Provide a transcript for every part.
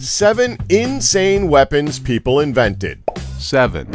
7 insane weapons people invented. 7.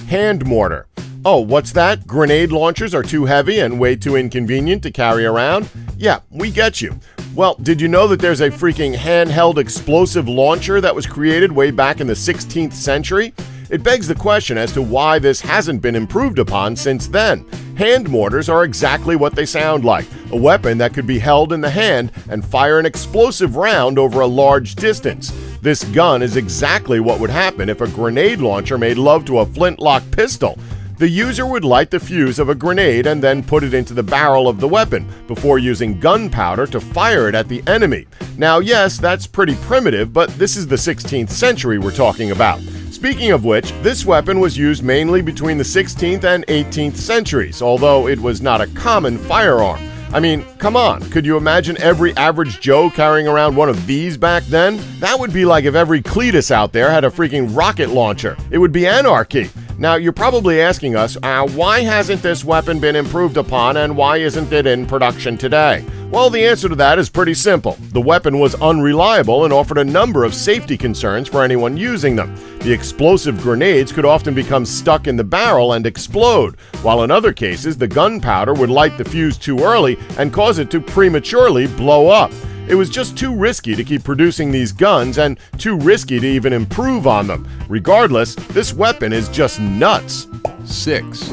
Hand mortar. Oh, what's that? Grenade launchers are too heavy and way too inconvenient to carry around? Yeah, we get you. Well, did you know that there's a freaking handheld explosive launcher that was created way back in the 16th century? It begs the question as to why this hasn't been improved upon since then. Hand mortars are exactly what they sound like, a weapon that could be held in the hand and fire an explosive round over a large distance. This gun is exactly what would happen if a grenade launcher made love to a flintlock pistol. The user would light the fuse of a grenade and then put it into the barrel of the weapon before using gunpowder to fire it at the enemy. Now, yes, that's pretty primitive, but this is the 16th century we're talking about. Speaking of which, this weapon was used mainly between the 16th and 18th centuries, although it was not a common firearm. I mean, come on, could you imagine every average Joe carrying around one of these back then? That would be like if every Cletus out there had a freaking rocket launcher. It would be anarchy. Now, you're probably asking us, why hasn't this weapon been improved upon and why isn't it in production today? Well, the answer to that is pretty simple. The weapon was unreliable and offered a number of safety concerns for anyone using them. The explosive grenades could often become stuck in the barrel and explode, while in other cases, the gunpowder would light the fuse too early and cause it to prematurely blow up. It was just too risky to keep producing these guns and too risky to even improve on them. Regardless, this weapon is just nuts. 6.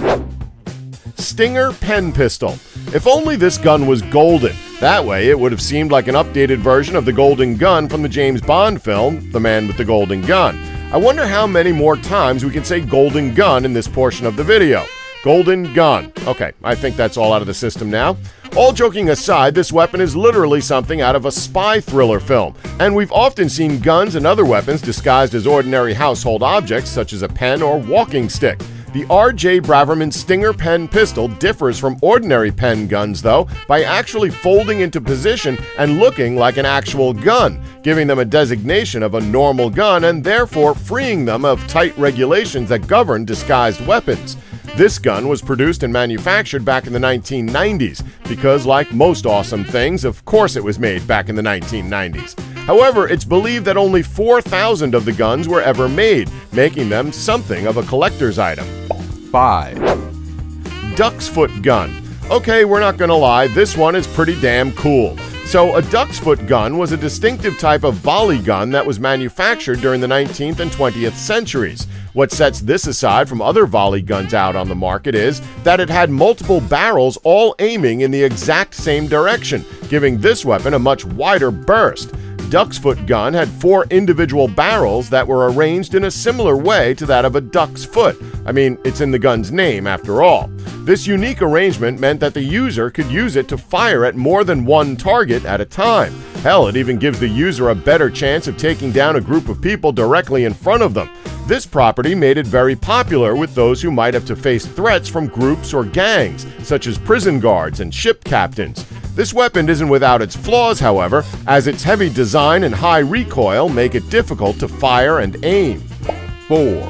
Stinger pen pistol. If only this gun was golden. That way, it would have seemed like an updated version of the golden gun from the James Bond film, The Man with the Golden Gun. I wonder how many more times we can say golden gun in this portion of the video. Golden gun. Okay, I think that's all out of the system now. All joking aside, this weapon is literally something out of a spy thriller film, and we've often seen guns and other weapons disguised as ordinary household objects such as a pen or walking stick. The R.J. Braverman Stinger pen pistol differs from ordinary pen guns, though, by actually folding into position and looking like an actual gun, giving them a designation of a normal gun and therefore freeing them of tight regulations that govern disguised weapons. This gun was produced and manufactured back in the 1990s, because like most awesome things, of course it was made back in the 1990s. However, it's believed that only 4,000 of the guns were ever made, making them something of a collector's item. 5. Duck's foot gun. Okay, we're not gonna lie, this one is pretty damn cool. So a duck's foot gun was a distinctive type of volley gun that was manufactured during the 19th and 20th centuries. What sets this aside from other volley guns out on the market is that it had multiple barrels all aiming in the exact same direction, giving this weapon a much wider burst. Duck's foot gun had 4 individual barrels that were arranged in a similar way to that of a duck's foot. I mean, it's in the gun's name after all. This unique arrangement meant that the user could use it to fire at more than one target at a time. Hell, it even gives the user a better chance of taking down a group of people directly in front of them. This property made it very popular with those who might have to face threats from groups or gangs, such as prison guards and ship captains. This weapon isn't without its flaws, however, as its heavy design and high recoil make it difficult to fire and aim. 4.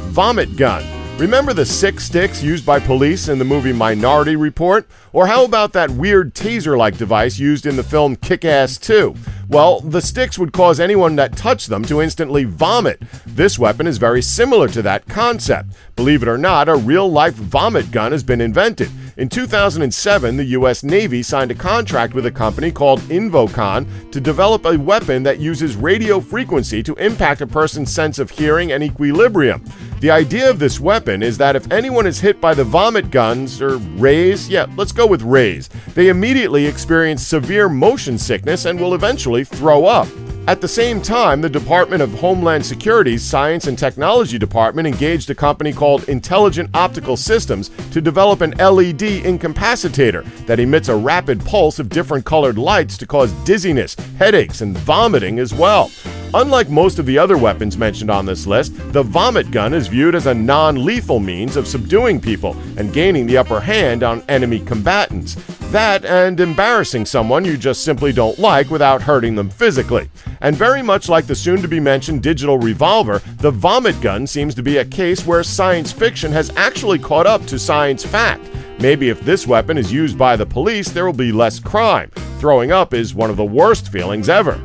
Vomit gun. Remember the 6 sticks used by police in the movie Minority Report? Or how about that weird taser-like device used in the film Kick-Ass 2? Well, the sticks would cause anyone that touched them to instantly vomit. This weapon is very similar to that concept. Believe it or not, a real-life vomit gun has been invented. In 2007, the U.S. Navy signed a contract with a company called Invocon to develop a weapon that uses radio frequency to impact a person's sense of hearing and equilibrium. The idea of this weapon is that if anyone is hit by the vomit guns, or rays, let's go with rays, they immediately experience severe motion sickness and will eventually throw up. At the same time, the Department of Homeland Security's Science and Technology Department engaged a company called Intelligent Optical Systems to develop an LED incapacitator that emits a rapid pulse of different colored lights to cause dizziness, headaches, and vomiting as well. Unlike most of the other weapons mentioned on this list, the vomit gun is viewed as a non-lethal means of subduing people and gaining the upper hand on enemy combatants. That and embarrassing someone you just simply don't like without hurting them physically. And very much like the soon-to-be-mentioned digital revolver, the vomit gun seems to be a case where science fiction has actually caught up to science fact. Maybe if this weapon is used by the police, there will be less crime. Throwing up is one of the worst feelings ever.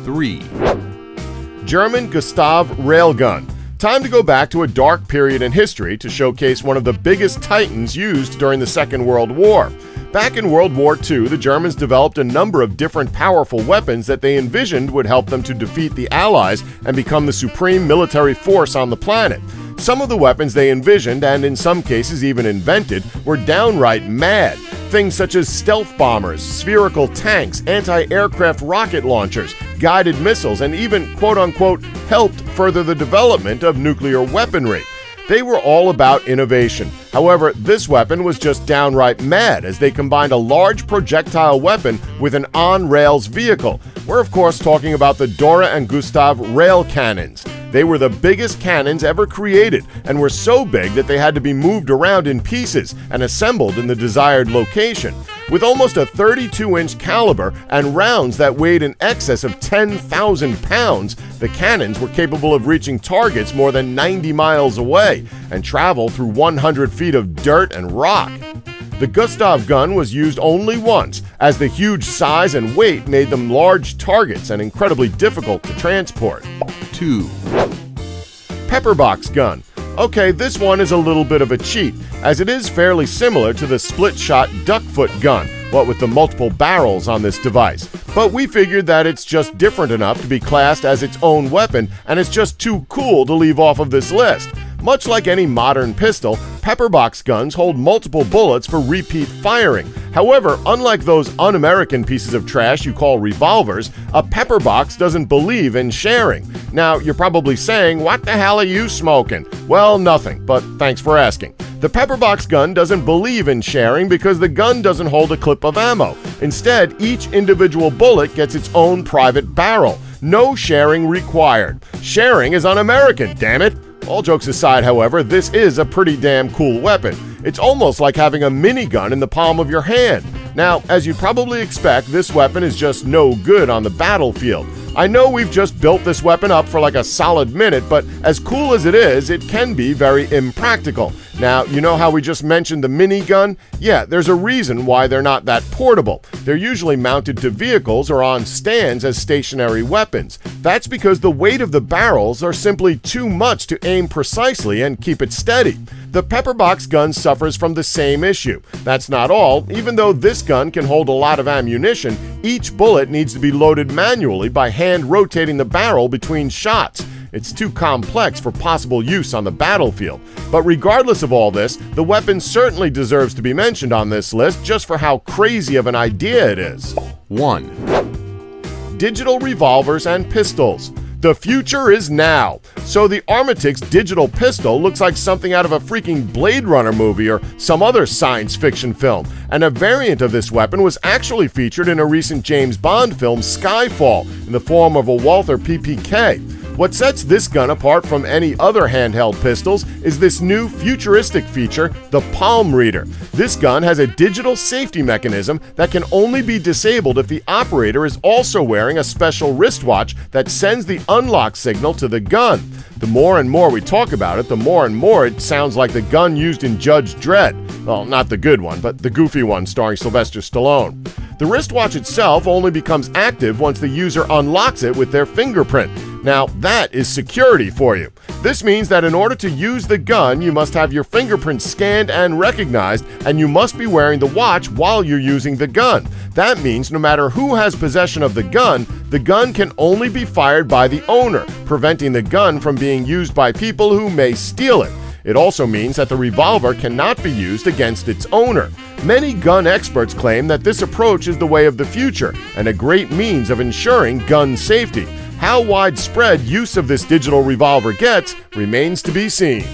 3, German Gustav railgun. Time to go back to a dark period in history to showcase one of the biggest titans used during the Second World War. Back in World War II, the Germans developed a number of different powerful weapons that they envisioned would help them to defeat the Allies and become the supreme military force on the planet. Some of the weapons they envisioned, and in some cases even invented, were downright mad. Things such as stealth bombers, spherical tanks, anti-aircraft rocket launchers, guided missiles, and even, quote-unquote, helped further the development of nuclear weaponry. They were all about innovation. However, this weapon was just downright mad, as they combined a large projectile weapon with an on-rails vehicle. We're of course talking about the Dora and Gustav rail cannons. They were the biggest cannons ever created and were so big that they had to be moved around in pieces and assembled in the desired location. With almost a 32-inch caliber and rounds that weighed in excess of 10,000 pounds, the cannons were capable of reaching targets more than 90 miles away and travel through 100 feet of dirt and rock. The Gustav gun was used only once, as the huge size and weight made them large targets and incredibly difficult to transport. 2, Pepperbox gun. Okay, this one is a little bit of a cheat, as it is fairly similar to the split-shot duckfoot gun, what with the multiple barrels on this device. But we figured that it's just different enough to be classed as its own weapon, and it's just too cool to leave off of this list. Much like any modern pistol, pepperbox guns hold multiple bullets for repeat firing. However, unlike those un-American pieces of trash you call revolvers, a pepperbox doesn't believe in sharing. Now, you're probably saying, what the hell are you smoking? Well, nothing, but thanks for asking. The pepperbox gun doesn't believe in sharing because the gun doesn't hold a clip of ammo. Instead, each individual bullet gets its own private barrel. No sharing required. Sharing is un-American, damn it! All jokes aside, however, this is a pretty damn cool weapon. It's almost like having a minigun in the palm of your hand. Now, as you'd probably expect, this weapon is just no good on the battlefield. I know we've just built this weapon up for like a solid minute, but as cool as it is, it can be very impractical. Now, you know how we just mentioned the minigun? Yeah, there's a reason why they're not that portable. They're usually mounted to vehicles or on stands as stationary weapons. That's because the weight of the barrels are simply too much to aim precisely and keep it steady. The pepperbox gun suffers from the same issue. That's not all. Even though this gun can hold a lot of ammunition, each bullet needs to be loaded manually by hand rotating the barrel between shots. It's too complex for possible use on the battlefield. But regardless of all this, the weapon certainly deserves to be mentioned on this list just for how crazy of an idea it is. 1, Digital revolvers and pistols. The future is now. So the Armatix digital pistol looks like something out of a freaking Blade Runner movie or some other science fiction film. And a variant of this weapon was actually featured in a recent James Bond film, Skyfall, in the form of a Walther PPK. What sets this gun apart from any other handheld pistols is this new futuristic feature, the Palm Reader. This gun has a digital safety mechanism that can only be disabled if the operator is also wearing a special wristwatch that sends the unlock signal to the gun. The more and more we talk about it, the more and more it sounds like the gun used in Judge Dredd. Well, not the good one, but the goofy one starring Sylvester Stallone. The wristwatch itself only becomes active once the user unlocks it with their fingerprint. Now, that is security for you. This means that in order to use the gun, you must have your fingerprints scanned and recognized, and you must be wearing the watch while you're using the gun. That means no matter who has possession of the gun can only be fired by the owner, preventing the gun from being used by people who may steal it. It also means that the revolver cannot be used against its owner. Many gun experts claim that this approach is the way of the future and a great means of ensuring gun safety. How widespread use of this digital revolver gets remains to be seen.